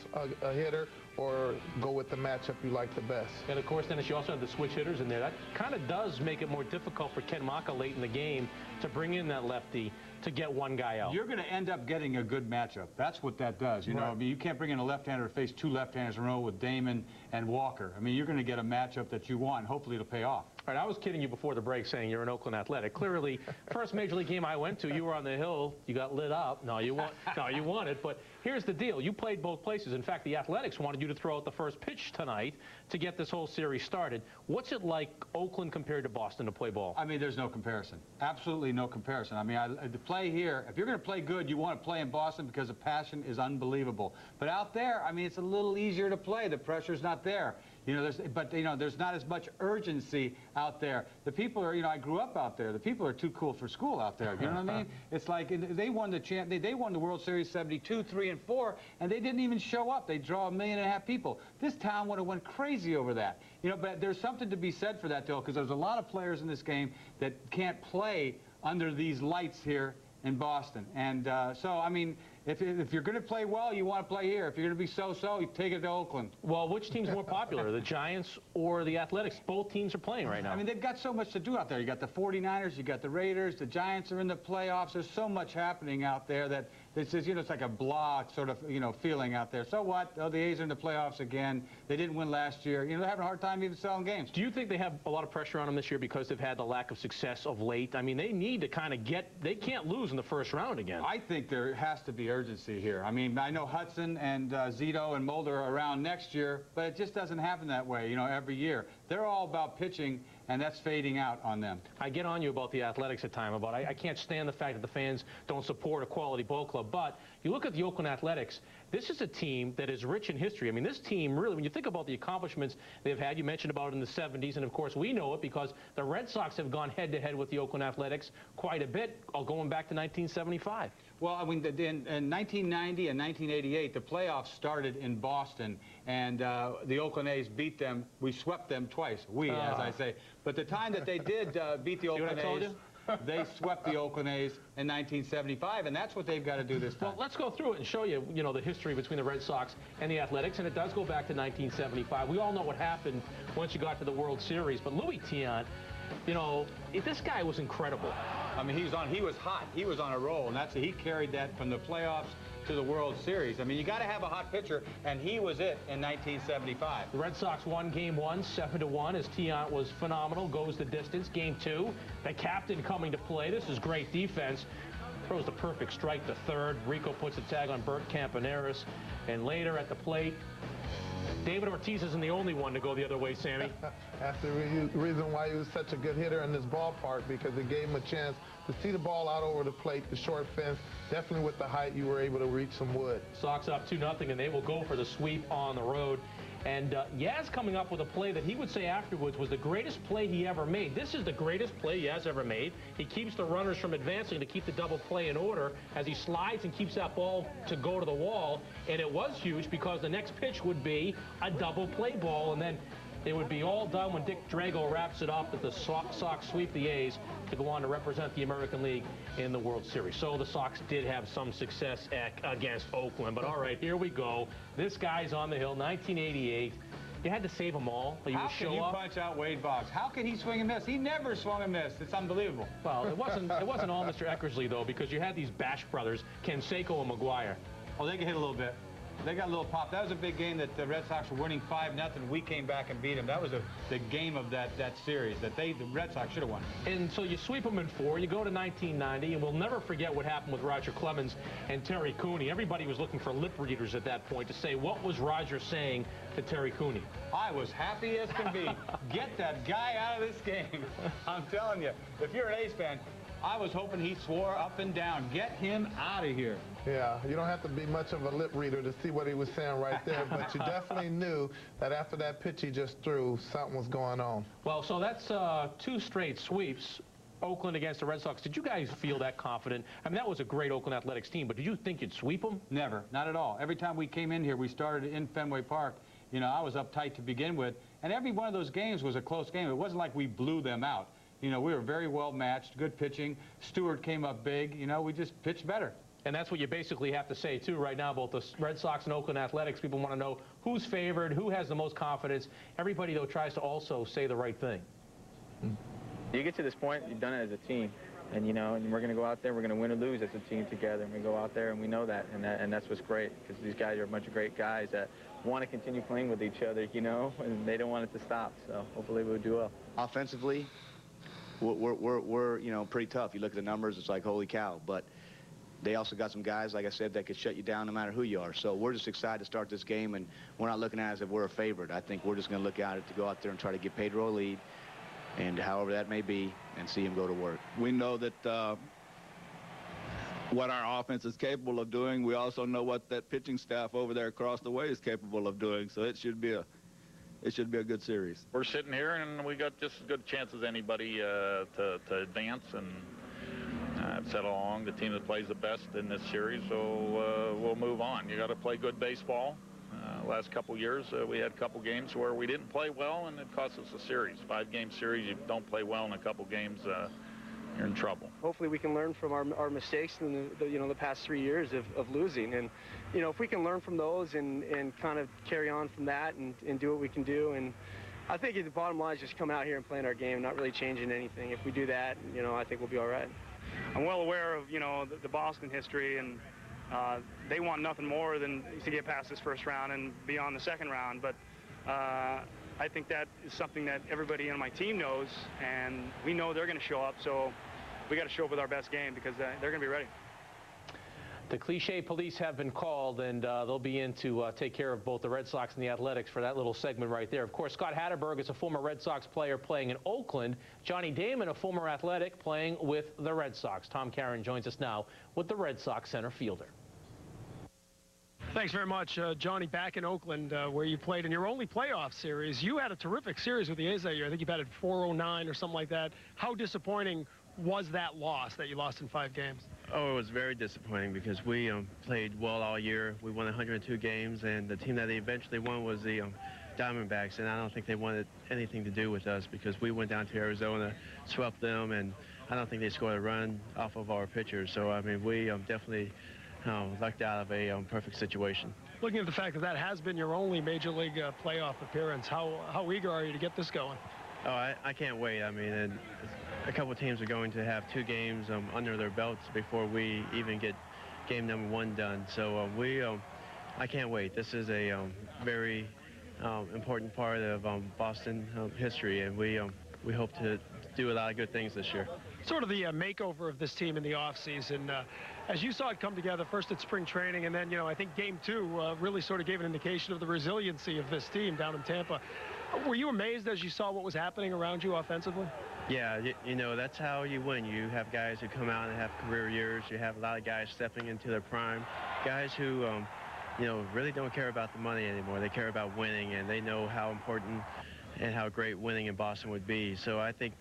a hitter or go with the matchup you like the best. And of course, Dennis, you also have the switch hitters in there. That kind of does make it more difficult for Ken Maka late in the game to bring in that lefty to get one guy out. You're going to end up getting a good matchup. That's what that does. You know, I mean, you can't bring in a left-hander to face 2 left-handers in a row with Damon and Walker. I mean, you're going to get a matchup that you want. Hopefully, it'll pay off. All right, I was kidding you before the break saying you're an Oakland Athletic. Clearly, first Major League game I went to, you were on the hill. You got lit up. No, you won it. But here's the deal. You played both places. In fact, the Athletics wanted you to throw out the first pitch tonight to get this whole series started. What's it like, Oakland compared to Boston, to play ball? I mean, there's no comparison. Absolutely no comparison. I mean, to play here, if you're going to play good, you want to play in Boston because the passion is unbelievable. But out there, I mean, it's a little easier to play. The pressure's not there. You know, there's not as much urgency out there. The people are, I grew up out there. The people are too cool for school out there. You know what I mean? It's like they won the they won the World Series 72, 3, and 4, and they didn't even show up. They draw 1.5 million people. This town would have went crazy over that. But there's something to be said for that, though, because there's a lot of players in this game that can't play under these lights here in Boston. And so, I mean, if you're going to play well, you want to play here. If you're going to be so-so, you take it to Oakland. Well, which team's more popular, the Giants or the Athletics? Both teams are playing right now. I mean, they've got so much to do out there. You got the 49ers, you got the Raiders, the Giants are in the playoffs. There's so much happening out there that this is, it's like a blah sort of, feeling out there. So what? Oh, the A's are in the playoffs again. They didn't win last year. They're having a hard time even selling games. Do you think they have a lot of pressure on them this year because they've had the lack of success of late? I mean, they need to kind of they can't lose in the first round again. I think there has to be urgency here. I mean, I know Hudson and Zito and Mulder are around next year, but it just doesn't happen that way, every year. They're all about pitching, and that's fading out on them. I get on you about the Athletics at times, but I can't stand the fact that the fans don't support a quality ball club. But you look at the Oakland Athletics, this is a team that is rich in history. I mean, this team really, when you think about the accomplishments they've had, you mentioned about it in the 70s, and of course we know it because the Red Sox have gone head-to-head with the Oakland Athletics quite a bit, going back to 1975. Well, I mean, in 1990 and 1988, the playoffs started in Boston, and the Oakland A's beat them. We swept them twice, as I say. But the time that they did beat the Oakland A's, they swept the Oakland A's in 1975, and that's what they've got to do this time. Well, let's go through it and show you, the history between the Red Sox and the Athletics, and it does go back to 1975. We all know what happened once you got to the World Series, but Louis Tiant, this guy was incredible. I mean, he was hot. He was on a roll, and he carried that from the playoffs to the World Series. I mean, you got to have a hot pitcher, and he was it in 1975. The Red Sox won Game 1, 7-1, as Tiant was phenomenal, goes the distance. Game 2, the captain coming to play. This is great defense. Throws the perfect strike to third. Rico puts a tag on Bert Campaneris, and later at the plate, David Ortiz isn't the only one to go the other way, Sammy. That's the reason why he was such a good hitter in this ballpark, because it gave him a chance to see the ball out over the plate, the short fence. Definitely with the height, you were able to reach some wood. Sox up 2-0, and they will go for the sweep on the road. And Yaz coming up with a play that he would say afterwards was the greatest play he ever made. This is the greatest play Yaz ever made. He keeps the runners from advancing to keep the double play in order as he slides and keeps that ball to go to the wall. And it was huge because the next pitch would be a double play ball, and then it would be all done when Dick Drago wraps it up that the Sox sweep the A's to go on to represent the American League in the World Series. So the Sox did have some success against Oakland. But all right, here we go. This guy's on the hill, 1988. You had to save them all. How can you punch out Wade Boggs? How can he swing and miss? He never swung and missed. It's unbelievable. Well, it wasn't all Mr. Eckersley, though, because you had these Bash brothers, Canseco and McGuire. Oh, they can hit a little bit. They got a little pop. That was a big game that the Red Sox were winning 5-0. We came back and beat them. That was the game of that series that the Red Sox should have won. And so you sweep them in 4. You go to 1990, and we'll never forget what happened with Roger Clemens and Terry Cooney. Everybody was looking for lip readers at that point to say, what was Roger saying to Terry Cooney? I was happy as can be. Get that guy out of this game. I'm telling you, if you're an A's fan, I was hoping he swore up and down. Get him out of here. Yeah, you don't have to be much of a lip reader to see what he was saying right there, but you definitely knew that after that pitch he just threw, something was going on. Well, so that's 2 straight sweeps. Oakland against the Red Sox. Did you guys feel that confident? I mean, that was a great Oakland Athletics team, but did you think you'd sweep them? Never, not at all. Every time we came in here, we started in Fenway Park. You know, I was uptight to begin with, and every one of those games was a close game. It wasn't like we blew them out. You know, we were very well matched, good pitching. Stewart came up big. You know, we just pitched better. And that's what you basically have to say, too, right now, both the Red Sox and Oakland Athletics. People want to know who's favored, who has the most confidence. Everybody, though, tries to also say the right thing. You get to this point, you've done it as a team. And, you know, and we're going to go out there, we're going to win or lose as a team together. And we go out there and we know that. And that's what's great, because these guys are a bunch of great guys that want to continue playing with each other, you know, and they don't want it to stop. So hopefully we'll do well. Offensively, we're you know, pretty tough. You look at the numbers, it's like, holy cow. But they also got some guys, like I said, that could shut you down no matter who you are. So we're just excited to start this game, and we're not looking at it as if we're a favorite. I think we're just going to look at it to go out there and try to get Pedro a lead, and however that may be, and see him go to work. We know that what our offense is capable of doing. We also know what that pitching staff over there across the way is capable of doing. So it should be a good series. We're sitting here, and we got just as good a chance as anybody to advance. And I've said all along, the team that plays the best in this series will move on. You got to play good baseball. Last couple years, we had a couple games where we didn't play well, and it cost us a series. 5-game series, you don't play well in a couple games, you're in trouble. Hopefully we can learn from our mistakes in the past 3 years of losing. And, you know, if we can learn from those and kind of carry on from that and do what we can do. And I think the bottom line is just come out here and playing our game, not really changing anything. If we do that, you know, I think we'll be all right. I'm well aware of, you know, the Boston history, and they want nothing more than to get past this first round and be on the second round. But I think that is something that everybody on my team knows, and we know they're going to show up. So we got to show up with our best game, because they're going to be ready. The cliche police have been called, and they'll be in to take care of both the Red Sox and the Athletics for that little segment right there. Of course, Scott Hatterberg is a former Red Sox player playing in Oakland. Johnny Damon, a former Athletic, playing with the Red Sox. Tom Caron joins us now with the Red Sox center fielder. Thanks very much, Johnny. Back in Oakland, where you played in your only playoff series. You had a terrific series with the A's that year. I think you batted .409 or something like that. How disappointing was that loss that you lost in 5 games? Oh, it was very disappointing, because we played well all year. We won 102 games, and the team that they eventually won was the Diamondbacks, and I don't think they wanted anything to do with us, because we went down to Arizona, swept them, and I don't think they scored a run off of our pitchers. So, I mean, we definitely lucked out of a perfect situation. Looking at the fact that that has been your only Major League playoff appearance, how eager are you to get this going? Oh, I can't wait. I mean, a couple of teams are going to have 2 games under their belts before we even get game number 1 done. So I can't wait. This is a very important part of Boston history, and we hope to do a lot of good things this year. Sort of the makeover of this team in the offseason. As you saw it come together, first at spring training, and then, you know, I think game 2 really sort of gave an indication of the resiliency of this team down in Tampa. Were you amazed as you saw what was happening around you offensively? Yeah, you know, that's how you win. You have guys who come out and have career years. You have a lot of guys stepping into their prime, guys who, you know, really don't care about the money anymore. They care about winning, and they know how important and how great winning in Boston would be. So I think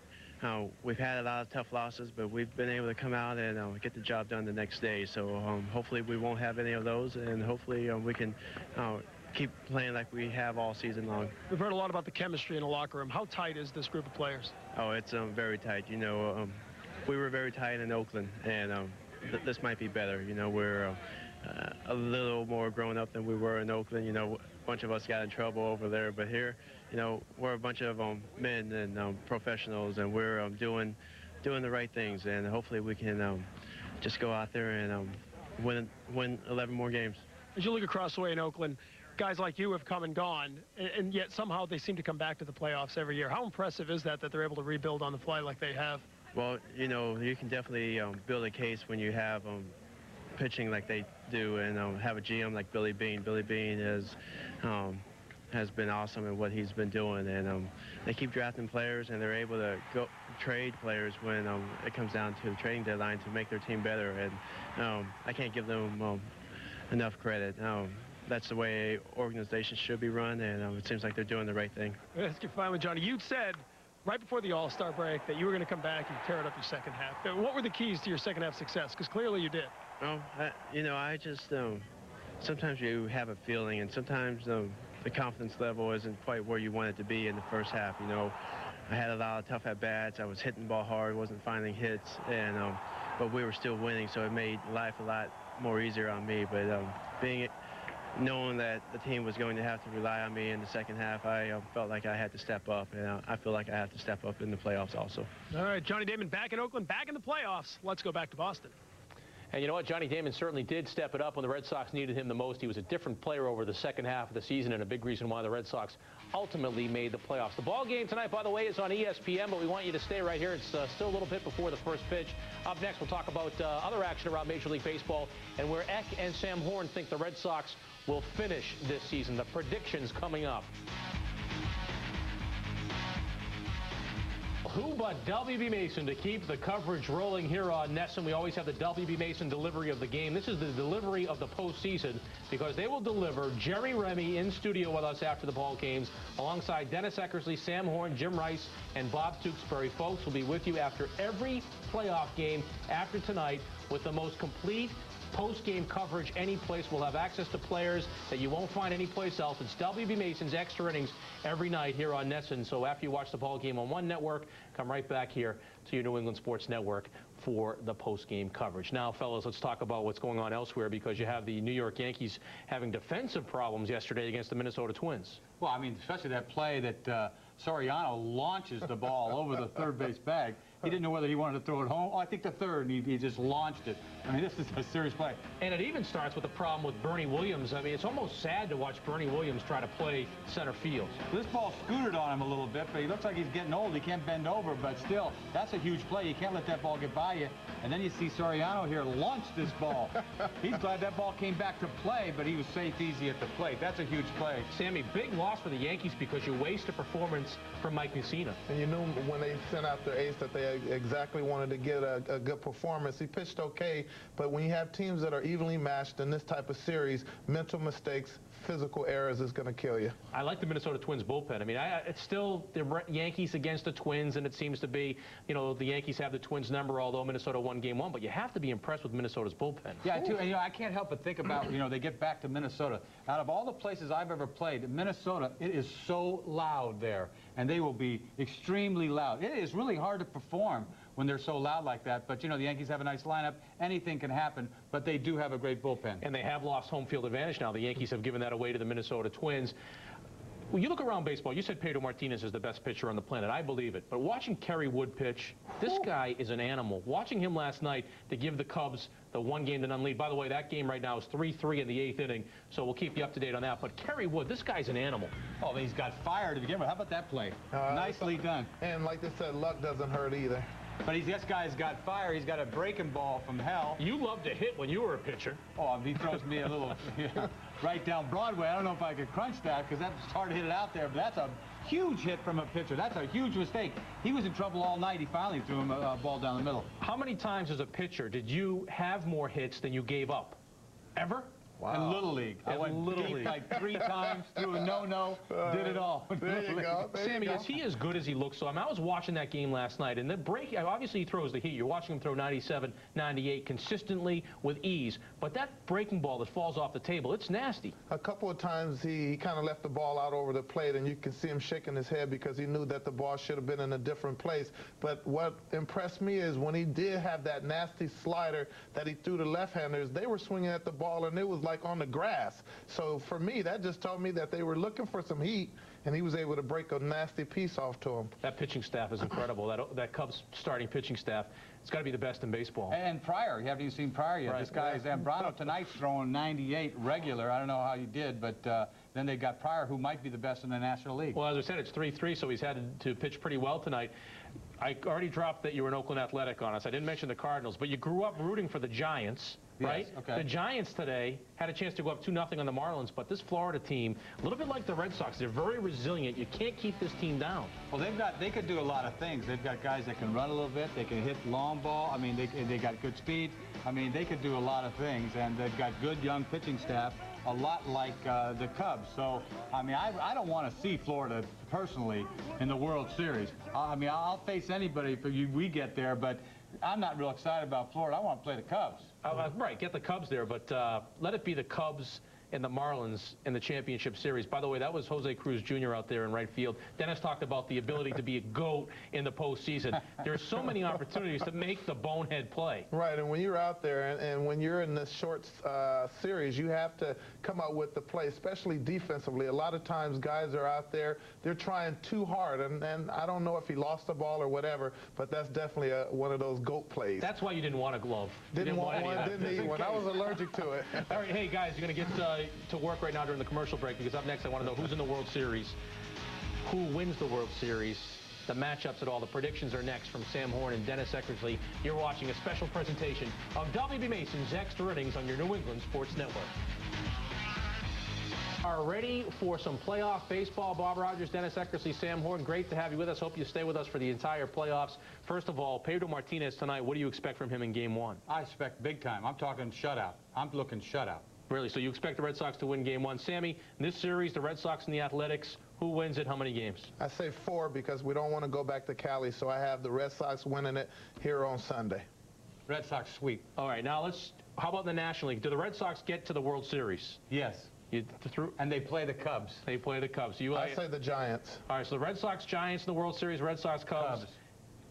we've had a lot of tough losses, but we've been able to come out and get the job done the next day. So hopefully we won't have any of those, and hopefully we can keep playing like we have all season long. We've heard a lot about the chemistry in the locker room. How tight is this group of players? Oh, it's very tight. You know, we were very tight in Oakland, and this might be better. You know, we're a little more grown up than we were in Oakland. You know, a bunch of us got in trouble over there, but here, you know, we're a bunch of men and professionals, and we're doing the right things, and hopefully we can just go out there and win 11 more games. as you look across the way in Oakland, guys like you have come and gone, and yet somehow they seem to come back to the playoffs every year. How impressive is that they're able to rebuild on the fly like they have? Well, you know, you can definitely build a case when you have pitching like they do and have a GM like Billy Beane. Billy Beane has been awesome in what he's been doing, and they keep drafting players, and they're able to go trade players when it comes down to the trading deadline to make their team better, and I can't give them enough credit. That's the way organizations should be run, and it seems like they're doing the right thing. Let's get finally, Johnny. You said right before the All-Star break that you were going to come back and tear it up your second half. What were the keys to your second half success? Because clearly you did. Well, I just sometimes you have a feeling, and sometimes the confidence level isn't quite where you want it to be in the first half. You know, I had a lot of tough at-bats. I was hitting the ball hard, wasn't finding hits, and but we were still winning, so it made life a lot more easier on me. But knowing that the team was going to have to rely on me in the second half, I felt like I had to step up, and I feel like I have to step up in the playoffs also. All right, Johnny Damon back in Oakland, back in the playoffs. Let's go back to Boston. And you know what? Johnny Damon certainly did step it up when the Red Sox needed him the most. He was a different player over the second half of the season, and a big reason why the Red Sox ultimately made the playoffs. The ball game tonight, by the way, is on ESPN, but we want you to stay right here. It's still a little bit before the first pitch. Up next, we'll talk about other action around Major League Baseball and where Eck and Sam Horn think the Red Sox will finish this season. The predictions coming up. Who but WB Mason to keep the coverage rolling here on NESN? We always have the WB Mason delivery of the game. This is the delivery of the postseason because they will deliver Jerry Remy in studio with us after the ball games alongside Dennis Eckersley, Sam Horn, Jim Rice, and Bob Tewksbury. Folks will be with you after every playoff game after tonight with the most complete post-game coverage any place. We'll have access to players that you won't find anyplace else. It's WB Mason's extra innings every night here on NESN. So after you watch the ball game on one network, come right back here to your New England Sports Network for the post-game coverage. Now, fellas, let's talk about what's going on elsewhere because you have the New York Yankees having defensive problems yesterday against the Minnesota Twins. Well, I mean, especially that play that Soriano launches the ball over the third base bag. He didn't know whether he wanted to throw it home. Oh, I think the third, and he just launched it. I mean, this is a serious play. And it even starts with the problem with Bernie Williams. I mean, it's almost sad to watch Bernie Williams try to play center field. This ball scooted on him a little bit, but he looks like he's getting old. He can't bend over, but still, that's a huge play. You can't let that ball get by you. And then you see Soriano here launch this ball. He's glad that ball came back to play, but he was safe easy at the plate. That's a huge play. Sammy, big loss for the Yankees because you waste a performance from Mike Mussina. And you knew when they sent out their ace that they exactly wanted to get a good performance. He pitched okay, but when you have teams that are evenly matched in this type of series, mental mistakes, physical errors is going to kill you. I like the Minnesota Twins bullpen. I mean, it's still the Yankees against the Twins, and it seems to be, you know, the Yankees have the Twins number, although Minnesota won game one, but you have to be impressed with Minnesota's bullpen. Yeah, too, and, you know, I can't help but think about, you know, they get back to Minnesota. Out of all the places I've ever played, Minnesota, it is so loud there, and they will be extremely loud. It is really hard to perform when they're so loud like that. But, you know, the Yankees have a nice lineup. Anything can happen, but they do have a great bullpen. And they have lost home field advantage now. The Yankees have given that away to the Minnesota Twins. When you look around baseball, you said Pedro Martinez is the best pitcher on the planet. I believe it. But watching Kerry Wood pitch, this guy is an animal. Watching him last night to give the Cubs the 1-0-0 lead. By the way, that game right now is 3-3 in the 8th inning, so we'll keep you up to date on that. But Kerry Wood, this guy's an animal. Oh, he's got fire to begin with. How about that play? Nicely done. And like they said, luck doesn't hurt either. But this guy's got fire. He's got a breaking ball from hell. You loved to hit when you were a pitcher. Oh, he throws me a little right down Broadway. I don't know if I could crunch that because that's hard to hit it out there. But that's a huge hit from a pitcher. That's a huge mistake. He was in trouble all night. He finally threw him a ball down the middle. How many times as a pitcher did you have more hits than you gave up? Ever? Wow. In Little League. I went deep like 3 times, threw a no-no, did it all. There you go. Sammy, is he as good as he looks? So I was watching that game last night, and the break, obviously he throws the heat. You're watching him throw 97, 98 consistently with ease. But that breaking ball that falls off the table, it's nasty. A couple of times he kind of left the ball out over the plate, and you can see him shaking his head because he knew that the ball should have been in a different place. But what impressed me is when he did have that nasty slider that he threw to left-handers, they were swinging at the ball, and it was like on the grass. So for me, that just told me that they were looking for some heat, and he was able to break a nasty piece off to him. That pitching staff is incredible. That Cubs starting pitching staff, it's got to be the best in baseball. And Pryor, you haven't even seen Pryor yet. Right. This guy, Zambrano, tonight's throwing 98 regular. I don't know how you did, but then they got Pryor, who might be the best in the National League. Well, as I said, it's 3-3, so he's had to pitch pretty well tonight. I already dropped that you were an Oakland Athletic on us. I didn't mention the Cardinals, but you grew up rooting for the Giants, right? Yes, okay. The Giants today had a chance to go up 2-0 on the Marlins, but this Florida team, a little bit like the Red Sox, they're very resilient. You can't keep this team down. Well, they could do a lot of things. They've got guys that can run a little bit. They can hit long ball. I mean, they got good speed. I mean, they could do a lot of things, and they've got good young pitching staff, a lot like the Cubs. So, I mean, I don't want to see Florida personally in the World Series. I mean, I'll face anybody if we get there, but I'm not real excited about Florida. I want to play the Cubs. Right, get the Cubs there, but let it be the Cubs and the Marlins in the championship series. By the way, that was Jose Cruz Jr. out there in right field. Dennis talked about the ability to be a GOAT in the postseason. There's so many opportunities to make the bonehead play. Right, and when you're out there and when you're in this short series, you have to come out with the play, especially defensively. A lot of times guys are out there, they're trying too hard, and I don't know if he lost the ball or whatever, but that's definitely one of those GOAT plays. That's why you didn't want a glove. Didn't want one, didn't need one. I was allergic to it. All right, hey guys, you're going to get to work right now during the commercial break, because up next I want to know who's in the World Series, who wins the World Series, the matchups at all. The predictions are next from Sam Horn and Dennis Eckersley. You're watching a special presentation of WB Mason's Extra Innings on your New England Sports Network. Are ready for some playoff baseball. Bob Rogers, Dennis Eckersley, Sam Horn, great to have you with us. Hope you stay with us for the entire playoffs. First of all, Pedro Martinez tonight, what do you expect from him in Game 1? I expect big time. I'm talking shutout. I'm looking shutout. Really? So you expect the Red Sox to win Game 1. Sammy, in this series, the Red Sox and the Athletics, who wins it? How many games? I say 4 because we don't want to go back to Cali, so I have the Red Sox winning it here on Sunday. Red Sox sweep. All right, now how about in the National League? Do the Red Sox get to the World Series? Yes. And they play the Cubs. They play the Cubs. I say the Giants. All right, so the Red Sox, Giants in the World Series, Red Sox, Cubs.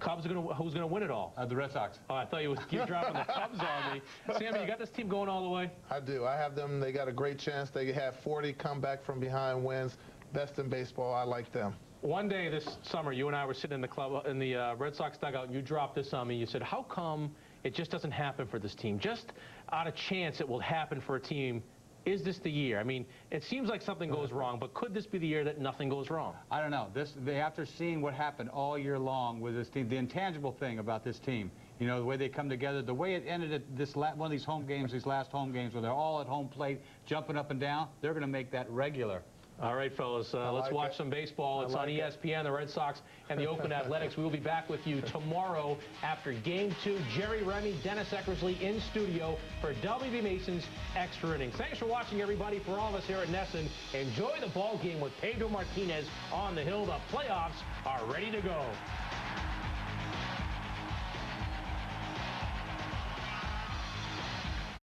Cubs are who's going to win it all? The Red Sox. Oh, I thought you would keep dropping the Cubs on me. Sammy, you got this team going all the way? I do. I have them. They got a great chance. They have 40 comeback from behind wins. Best in baseball. I like them. One day this summer, you and I were sitting in the club in the Red Sox dugout, and you dropped this on me. You said, how come it just doesn't happen for this team? Just out of chance it will happen for a team. Is this the year? I mean, it seems like something goes wrong, but could this be the year that nothing goes wrong? I don't know. After seeing what happened all year long with this team, the intangible thing about this team, you know, the way they come together, the way it ended at one of these home games, these last home games, where they're all at home plate, jumping up and down, they're going to make that regular. All right, fellas, let's watch some baseball. It's on ESPN, the Red Sox and the Oakland Athletics. We will be back with you tomorrow after Game 2. Jerry Remy, Dennis Eckersley in studio for WB Mason's Extra Innings. Thanks for watching, everybody. For all of us here at NESN, enjoy the ball game with Pedro Martinez on the hill. The playoffs are ready to go.